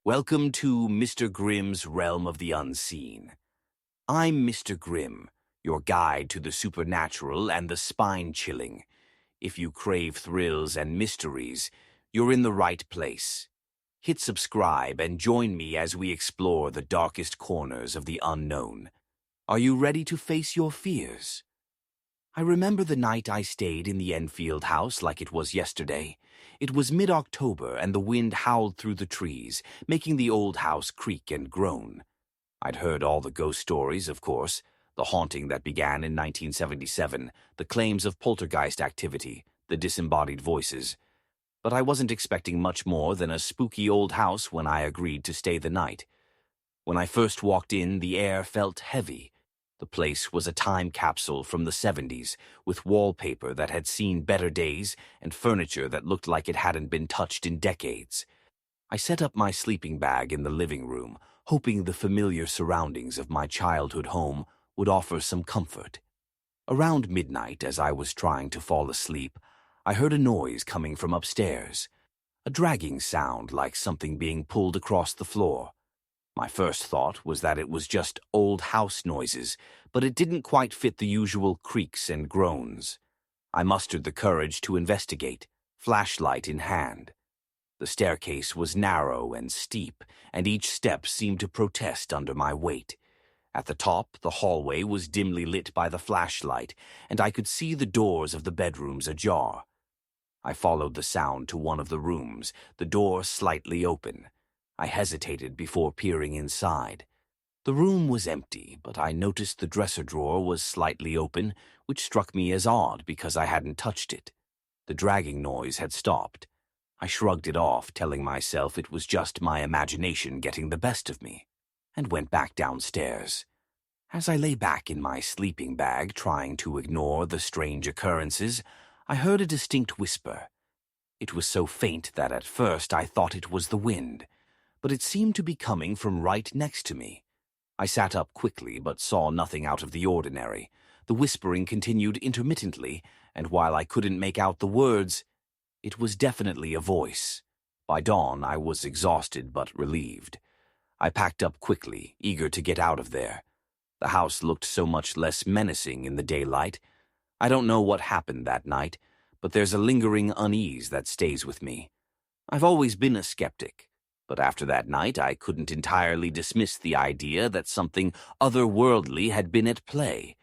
Welcome to Mr. Grimm's Realm of the Unseen. I'm Mr. Grimm, your guide to the supernatural and the spine-chilling. If you crave thrills and mysteries, you're in the right place. Hit subscribe and join me as we explore the darkest corners of the unknown. Are you ready to face your fears? I remember the night I stayed in the Enfield house like it was yesterday. It was mid-October and the wind howled through the trees, making the old house creak and groan. I'd heard all the ghost stories, of course, the haunting that began in 1977, the claims of poltergeist activity, the disembodied voices. But I wasn't expecting much more than a spooky old house when I agreed to stay the night. When I first walked in, the air felt heavy. The place was a time capsule from the 70s, with wallpaper that had seen better days and furniture that looked like it hadn't been touched in decades. I set up my sleeping bag in the living room, hoping the familiar surroundings of my childhood home would offer some comfort. Around midnight, as I was trying to fall asleep, I heard a noise coming from upstairs, a dragging sound like something being pulled across the floor. My first thought was that it was just old house noises, but it didn't quite fit the usual creaks and groans. I mustered the courage to investigate, flashlight in hand. The staircase was narrow and steep, and each step seemed to protest under my weight. At the top, the hallway was dimly lit by the flashlight, and I could see the doors of the bedrooms ajar. I followed the sound to one of the rooms, the door slightly open. I hesitated before peering inside. The room was empty, but I noticed the dresser drawer was slightly open, which struck me as odd because I hadn't touched it. The dragging noise had stopped. I shrugged it off, telling myself it was just my imagination getting the best of me, and went back downstairs. As I lay back in my sleeping bag, trying to ignore the strange occurrences, I heard a distinct whisper. It was so faint that at first I thought it was the wind, but it seemed to be coming from right next to me. I sat up quickly but saw nothing out of the ordinary. The whispering continued intermittently, and while I couldn't make out the words, it was definitely a voice. By dawn, I was exhausted but relieved. I packed up quickly, eager to get out of there. The house looked so much less menacing in the daylight. I don't know what happened that night, but there's a lingering unease that stays with me. I've always been a skeptic, but after that night I couldn't entirely dismiss the idea that something otherworldly had been at play.